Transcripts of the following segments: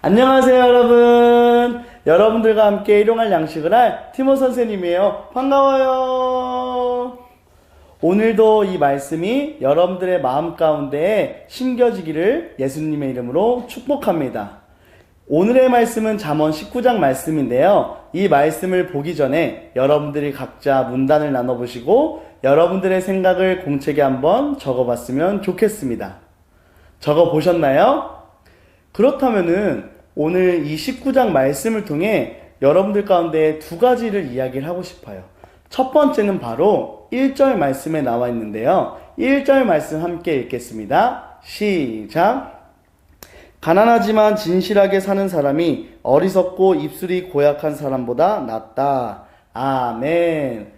안녕하세요, 여러분. 여러분들과 함께 일용할 양식을 할 티모 선생님이에요. 반가워요. 오늘도 이 말씀이 여러분들의 마음 가운데에 심겨지기를 예수님의 이름으로 축복합니다. 오늘의 말씀은 잠언 19장 말씀인데요. 이 말씀을 보기 전에 여러분들이 각자 문단을 나눠보시고 여러분들의 생각을 공책에 한번 적어봤으면 좋겠습니다. 적어보셨나요? 그렇다면은 오늘 이 19장 말씀을 통해 여러분들 가운데 두 가지를 이야기를 하고 싶어요. 첫 번째는 바로 1절 말씀에 나와 있는데요. 1절 말씀 함께 읽겠습니다. 시작! 가난하지만 진실하게 사는 사람이 어리석고 입술이 고약한 사람보다 낫다. 아멘.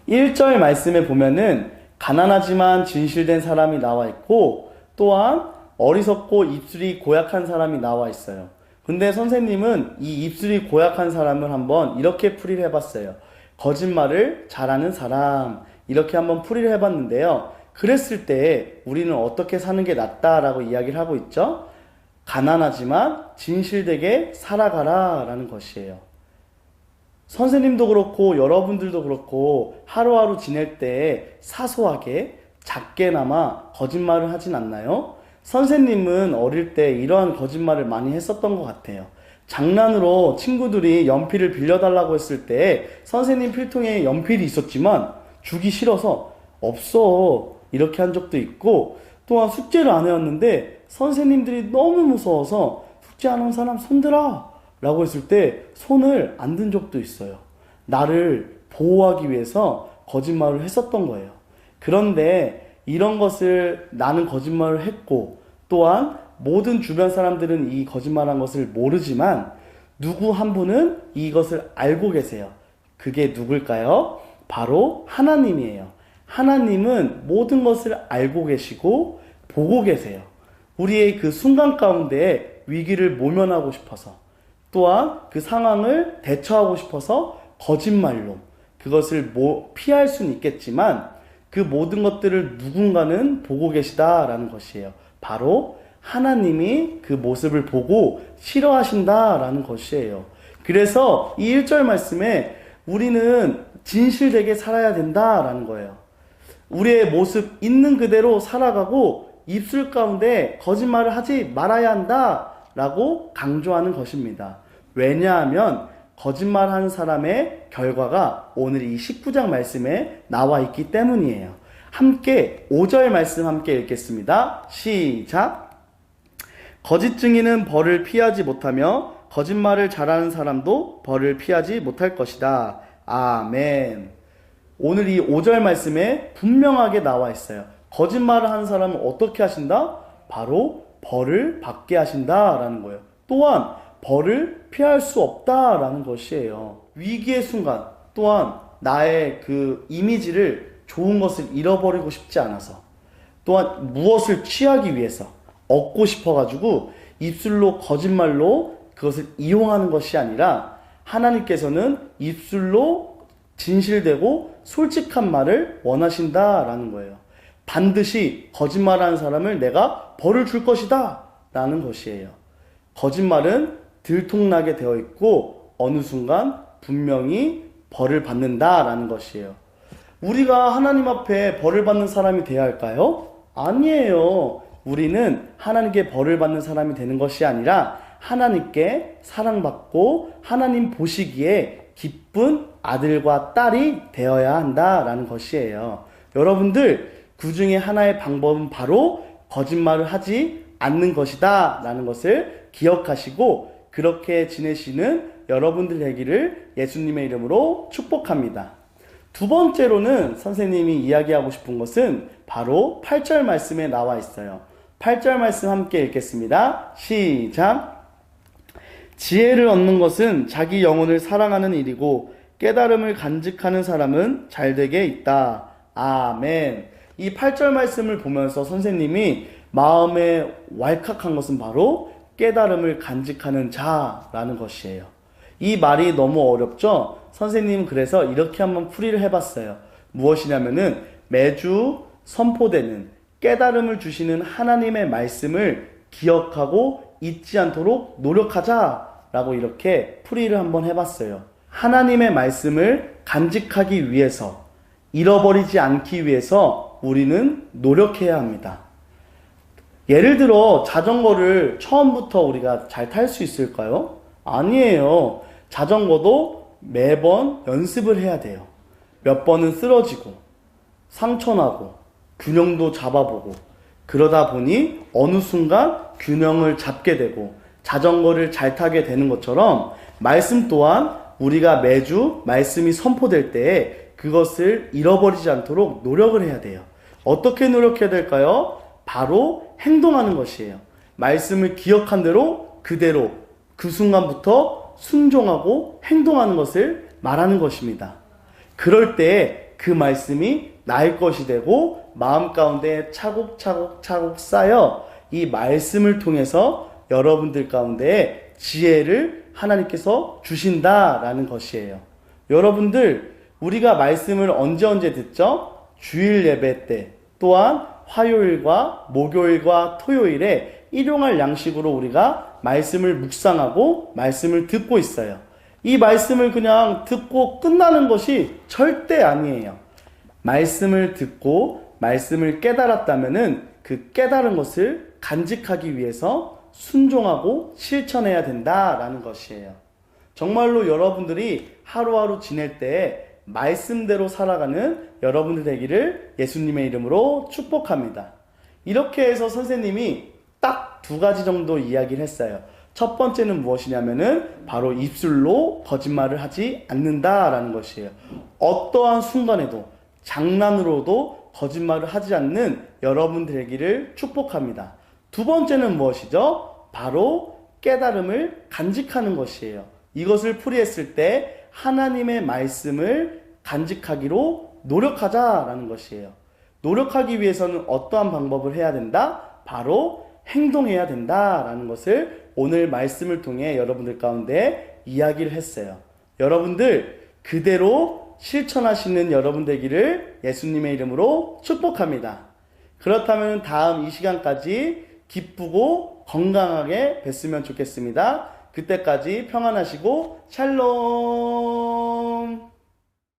1절 말씀에 보면은 가난하지만 진실된 사람이 나와 있고 또한 어리석고 입술이 고약한 사람이 나와 있어요. 근데 선생님은 이 입술이 고약한 사람을 한번 이렇게 풀이를 해봤어요. 거짓말을 잘하는 사람, 이렇게 한번 풀이를 해봤는데요. 그랬을 때 우리는 어떻게 사는 게 낫다라고 이야기를 하고 있죠. 가난하지만 진실되게 살아가라 라는 것이에요. 선생님도 그렇고 여러분들도 그렇고 하루하루 지낼 때 사소하게 작게나마 거짓말을 하진 않나요? 선생님은 어릴 때 이러한 거짓말을 많이 했었던 것 같아요. 장난으로 친구들이 연필을 빌려달라고 했을 때 선생님 필통에 연필이 있었지만 주기 싫어서 없어 이렇게 한 적도 있고, 또한 숙제를 안 해왔는데 선생님들이 너무 무서워서 숙제 안 한 사람 손들어 라고 했을 때 손을 안 든 적도 있어요. 나를 보호하기 위해서 거짓말을 했었던 거예요. 그런데 이런 것을 나는 거짓말을 했고 또한 모든 주변 사람들은 이 거짓말한 것을 모르지만 누구 한 분은 이것을 알고 계세요. 그게 누굴까요? 바로 하나님이에요. 하나님은 모든 것을 알고 계시고 보고 계세요. 우리의 그 순간 가운데 위기를 모면하고 싶어서 또한 그 상황을 대처하고 싶어서 거짓말로 그것을 피할 수는 있겠지만 그 모든 것들을 누군가는 보고 계시다라는 것이에요. 바로 하나님이 그 모습을 보고 싫어하신다라는 것이에요. 그래서 이 1절 말씀에 우리는 진실되게 살아야 된다라는 거예요. 우리의 모습 있는 그대로 살아가고 입술 가운데 거짓말을 하지 말아야 한다라고 강조하는 것입니다. 왜냐하면 거짓말하는 사람의 결과가 오늘 이 19장 말씀에 나와 있기 때문이에요. 함께 5절 말씀 함께 읽겠습니다. 시작! 거짓 증인은 벌을 피하지 못하며 거짓말을 잘하는 사람도 벌을 피하지 못할 것이다. 아멘. 오늘 이 5절 말씀에 분명하게 나와 있어요. 거짓말을 하는 사람은 어떻게 하신다? 바로 벌을 받게 하신다라는 거예요. 또한 벌을 피할 수 없다라는 것이에요. 위기의 순간 또한 나의 그 이미지를 좋은 것을 잃어버리고 싶지 않아서 또한 무엇을 취하기 위해서 얻고 싶어가지고 입술로 거짓말로 그것을 이용하는 것이 아니라 하나님께서는 입술로 진실되고 솔직한 말을 원하신다라는 거예요. 반드시 거짓말하는 사람을 내가 벌을 줄 것이다 라는 것이에요. 거짓말은 들통나게 되어 있고 어느 순간 분명히 벌을 받는다라는 것이에요. 우리가 하나님 앞에 벌을 받는 사람이 되어야 할까요? 아니에요. 우리는 하나님께 벌을 받는 사람이 되는 것이 아니라 하나님께 사랑받고 하나님 보시기에 기쁜 아들과 딸이 되어야 한다라는 것이에요. 여러분들, 그 중에 하나의 방법은 바로 거짓말을 하지 않는 것이다 라는 것을 기억하시고 그렇게 지내시는 여러분들 되기를 예수님의 이름으로 축복합니다. 두 번째로는 선생님이 이야기하고 싶은 것은 바로 8절 말씀에 나와 있어요. 8절 말씀 함께 읽겠습니다. 시작! 지혜를 얻는 것은 자기 영혼을 사랑하는 일이고 깨달음을 간직하는 사람은 잘되게 있다. 아멘. 이 8절 말씀을 보면서 선생님이 마음에 왈칵한 것은 바로 깨달음을 간직하는 자라는 것이에요. 이 말이 너무 어렵죠? 선생님은 그래서 이렇게 한번 풀이를 해봤어요. 무엇이냐면은 매주 선포되는 깨달음을 주시는 하나님의 말씀을 기억하고 잊지 않도록 노력하자라고 이렇게 풀이를 한번 해봤어요. 하나님의 말씀을 간직하기 위해서, 잃어버리지 않기 위해서 우리는 노력해야 합니다. 예를 들어 자전거를 처음부터 우리가 잘 탈 수 있을까요? 아니에요. 자전거도 매번 연습을 해야 돼요. 몇 번은 쓰러지고 상처나고 균형도 잡아보고 그러다 보니 어느 순간 균형을 잡게 되고 자전거를 잘 타게 되는 것처럼 말씀 또한 우리가 매주 말씀이 선포될 때에 그것을 잃어버리지 않도록 노력을 해야 돼요. 어떻게 노력해야 될까요? 바로 행동하는 것이에요. 말씀을 기억한 대로 그대로 그 순간부터 순종하고 행동하는 것을 말하는 것입니다. 그럴 때 그 말씀이 나의 것이 되고 마음 가운데 차곡차곡 쌓여 이 말씀을 통해서 여러분들 가운데 지혜를 하나님께서 주신다라는 것이에요. 여러분들, 우리가 말씀을 언제 듣죠? 주일 예배 때, 또한 화요일과 목요일과 토요일에 일용할 양식으로 우리가 말씀을 묵상하고 말씀을 듣고 있어요. 이 말씀을 그냥 듣고 끝나는 것이 절대 아니에요. 말씀을 듣고 말씀을 깨달았다면은 그 깨달은 것을 간직하기 위해서 순종하고 실천해야 된다라는 것이에요. 정말로 여러분들이 하루하루 지낼 때 말씀대로 살아가는 여러분들 되기를 예수님의 이름으로 축복합니다. 이렇게 해서 선생님이 딱 2가지 정도 이야기를 했어요. 첫 번째는 무엇이냐면은 바로 입술로 거짓말을 하지 않는다라는 것이에요. 어떠한 순간에도 장난으로도 거짓말을 하지 않는 여러분들 되기를 축복합니다. 2번째는 무엇이죠? 바로 깨달음을 간직하는 것이에요. 이것을 풀이했을 때 하나님의 말씀을 간직하기로 노력하자라는 것이에요. 노력하기 위해서는 어떠한 방법을 해야 된다? 바로 행동해야 된다라는 것을 오늘 말씀을 통해 여러분들 가운데 이야기를 했어요. 여러분들 그대로 실천하시는 여러분 되기를 예수님의 이름으로 축복합니다. 그렇다면 다음 이 시간까지 기쁘고 건강하게 뵀으면 좋겠습니다. 그때까지 평안하시고 샬롬.